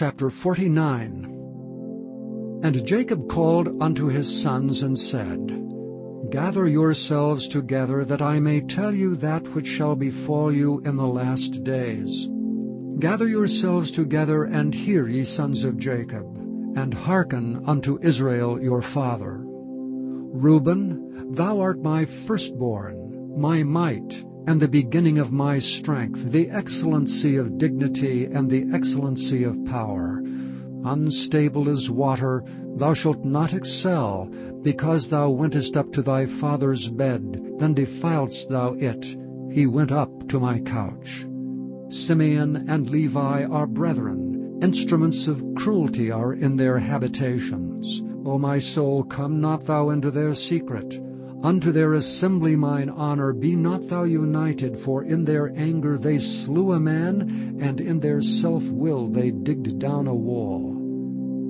chapter 49. And Jacob called unto his sons, and said, Gather yourselves together, that I may tell you that which shall befall you in the last days. Gather yourselves together, and hear, ye sons of Jacob, and hearken unto Israel your father. Reuben, thou art my firstborn, my might, and the beginning of my strength, the excellency of dignity, and the excellency of power. Unstable as water, thou shalt not excel, because thou wentest up to thy father's bed, then defiledst thou it. He went up to my couch. Simeon and Levi are brethren, instruments of cruelty are in their habitations. O my soul, come not thou into their secret. Unto their assembly mine honor be not thou united, for in their anger they slew a man, and in their self-will they digged down a wall.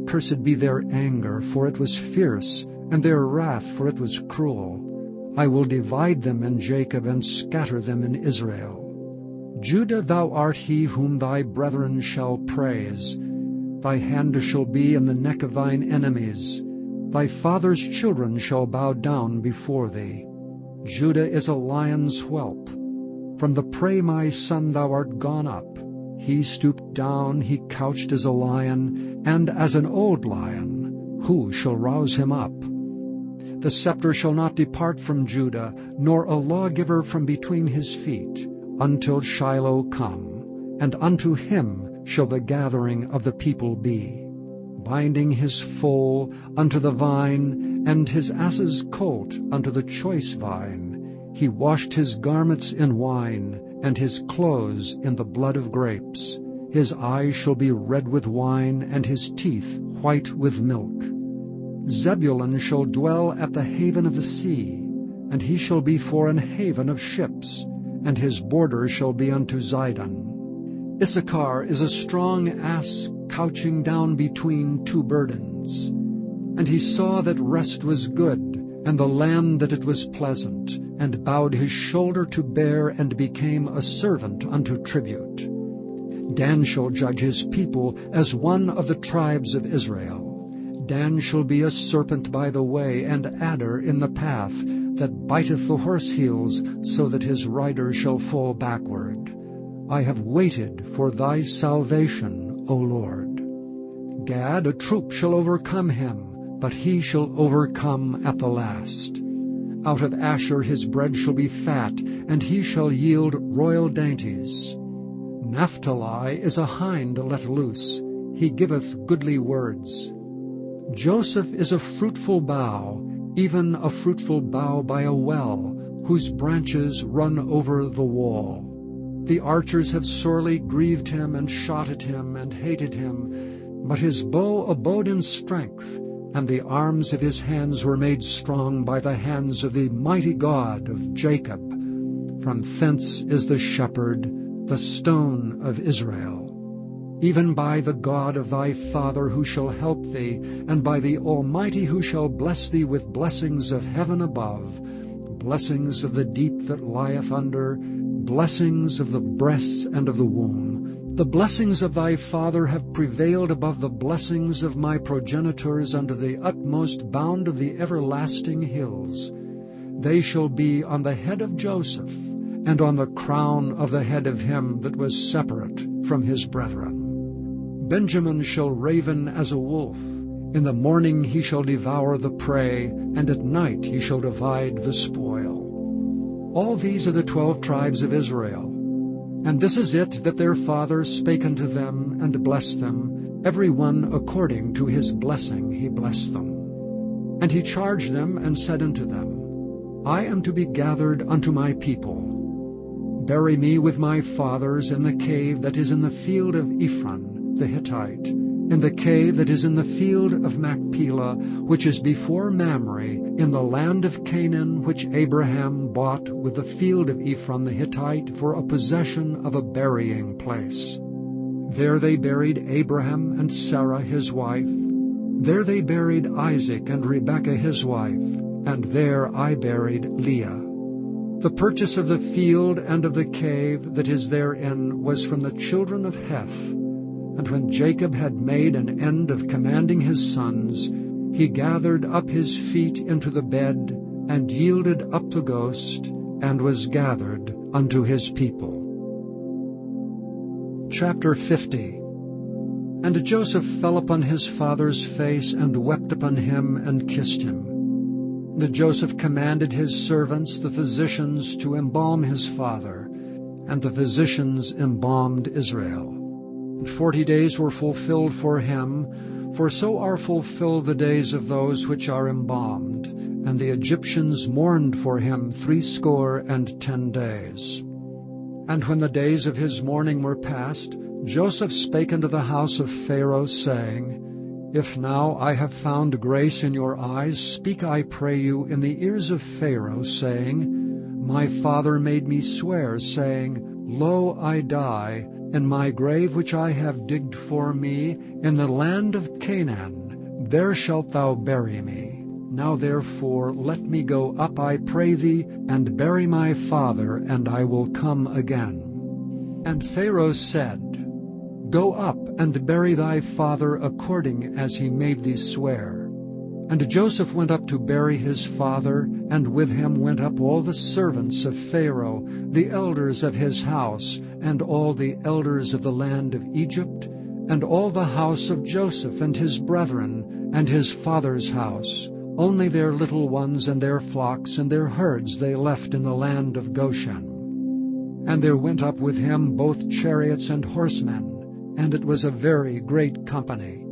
Cursed be their anger, for it was fierce, and their wrath, for it was cruel. I will divide them in Jacob, and scatter them in Israel. Judah, thou art he whom thy brethren shall praise. Thy hand shall be in the neck of thine enemies. Thy father's children shall bow down before thee. Judah is a lion's whelp. From the prey, my son, thou art gone up. He stooped down, he couched as a lion, and as an old lion. Who shall rouse him up? The scepter shall not depart from Judah, nor a lawgiver from between his feet, until Shiloh come, and unto him shall the gathering of the people be. Binding his foal unto the vine, and his ass's colt unto the choice vine. He washed his garments in wine, and his clothes in the blood of grapes. His eyes shall be red with wine, and his teeth white with milk. Zebulun shall dwell at the haven of the sea, and he shall be for an haven of ships, and his border shall be unto Zidon. Issachar is a strong ass couching down between two burdens. And he saw that rest was good, and the land that it was pleasant, and bowed his shoulder to bear, and became a servant unto tribute. Dan shall judge his people as one of the tribes of Israel. Dan shall be a serpent by the way, and adder in the path, that biteth the horse heels, so that his rider shall fall backward. I have waited for thy salvation, O Lord. Gad, a troop shall overcome him, but he shall overcome at the last. Out of Asher his bread shall be fat, and he shall yield royal dainties. Naphtali is a hind let loose, he giveth goodly words. Joseph is a fruitful bough, even a fruitful bough by a well, whose branches run over the wall. The archers have sorely grieved him, and shot at him, and hated him. But his bow abode in strength, and the arms of his hands were made strong by the hands of the mighty God of Jacob. From thence is the shepherd, the stone of Israel. Even by the God of thy father who shall help thee, and by the Almighty who shall bless thee with blessings of heaven above, blessings of the deep that lieth under, blessings of the breasts and of the womb. The blessings of thy father have prevailed above the blessings of my progenitors unto the utmost bound of the everlasting hills. They shall be on the head of Joseph, and on the crown of the head of him that was separate from his brethren. Benjamin shall raven as a wolf. In the morning he shall devour the prey, and at night he shall divide the spoil. All these are the 12 tribes of Israel. And this is it that their father spake unto them, and blessed them, every one according to his blessing he blessed them. And he charged them, and said unto them, I am to be gathered unto my people. Bury me with my fathers in the cave that is in the field of Ephron the Hittite, in the cave that is in the field of Machpelah, which is before Mamre, in the land of Canaan, which Abraham bought with the field of Ephron the Hittite for a possession of a burying place. There they buried Abraham and Sarah his wife. There they buried Isaac and Rebekah his wife, and there I buried Leah. The purchase of the field and of the cave that is therein was from the children of Heth. And when Jacob had made an end of commanding his sons, he gathered up his feet into the bed, and yielded up the ghost, and was gathered unto his people. Chapter 50. And Joseph fell upon his father's face, and wept upon him, and kissed him. And Joseph commanded his servants, the physicians, to embalm his father, and the physicians embalmed Israel. And 40 days were fulfilled for him, for so are fulfilled the days of those which are embalmed. And the Egyptians mourned for him 60 days. And when the days of his mourning were past, Joseph spake unto the house of Pharaoh, saying, If now I have found grace in your eyes, speak, I pray you, in the ears of Pharaoh, saying, My father made me swear, saying, Lo, I die, in my grave which I have digged for me, in the land of Canaan, there shalt thou bury me. Now therefore let me go up, I pray thee, and bury my father, and I will come again. And Pharaoh said, Go up, and bury thy father according as he made thee swear. And Joseph went up to bury his father, and with him went up all the servants of Pharaoh, the elders of his house, and all the elders of the land of Egypt, and all the house of Joseph and his brethren, and his father's house. Only their little ones and their flocks and their herds they left in the land of Goshen. And there went up with him both chariots and horsemen, and it was a very great company.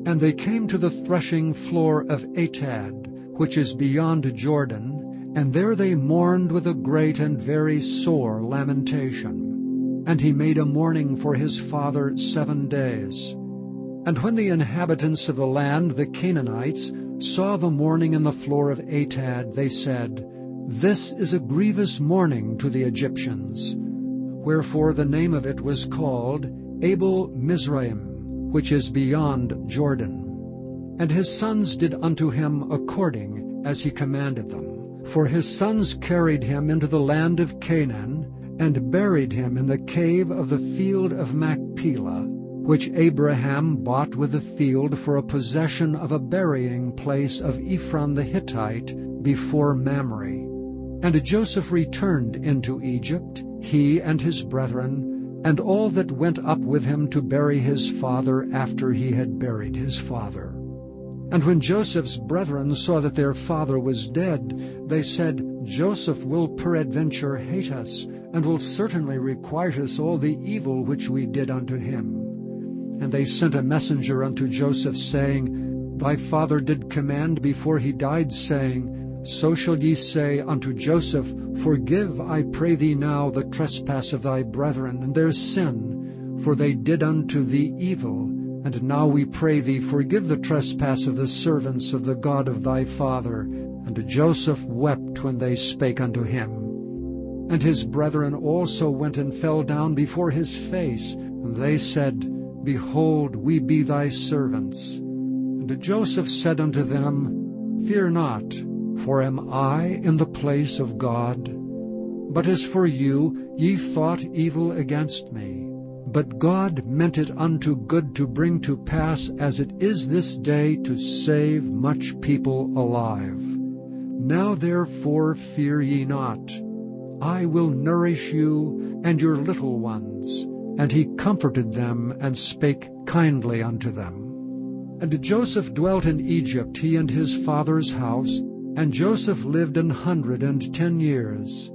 And they came to the threshing floor of Atad, which is beyond Jordan, and there they mourned with a great and very sore lamentation. And he made a mourning for his father 7 days. And when the inhabitants of the land, the Canaanites, saw the mourning in the floor of Atad, they said, This is a grievous mourning to the Egyptians. Wherefore the name of it was called Abel Mizraim, which is beyond Jordan. And his sons did unto him according as he commanded them. For his sons carried him into the land of Canaan, and buried him in the cave of the field of Machpelah, which Abraham bought with the field for a possession of a burying place of Ephron the Hittite before Mamre. And Joseph returned into Egypt, he and his brethren, and all that went up with him to bury his father after he had buried his father. And when Joseph's brethren saw that their father was dead, they said, Joseph will peradventure hate us, and will certainly requite us all the evil which we did unto him. And they sent a messenger unto Joseph, saying, Thy father did command before he died, saying, So shall ye say unto Joseph, Forgive, I pray thee now, the trespass of thy brethren, and their sin, for they did unto thee evil. And now we pray thee, forgive the trespass of the servants of the God of thy father. And Joseph wept when they spake unto him. And his brethren also went and fell down before his face, and they said, Behold, we be thy servants. And Joseph said unto them, Fear not, for am I in the place of God? But as for you, ye thought evil against me. But God meant it unto good to bring to pass, as it is this day, to save much people alive. Now therefore fear ye not. I will nourish you and your little ones. And he comforted them, and spake kindly unto them. And Joseph dwelt in Egypt, he and his father's house, and Joseph lived 110 years.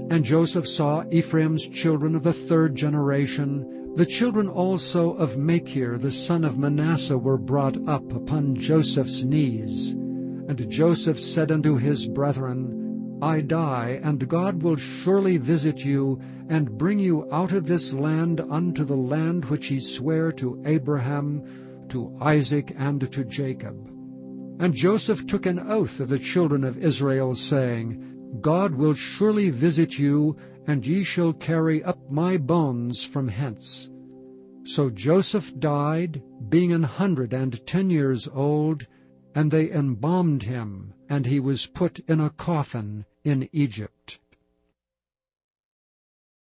And Joseph saw Ephraim's children of the 3rd generation. The children also of Machir the son of Manasseh were brought up upon Joseph's knees. And Joseph said unto his brethren, I die, and God will surely visit you, and bring you out of this land unto the land which he sware to Abraham, to Isaac, and to Jacob. And Joseph took an oath of the children of Israel, saying, God will surely visit you, and ye shall carry up my bones from hence. So Joseph died, being 110 years old, and they embalmed him, and he was put in a coffin in Egypt.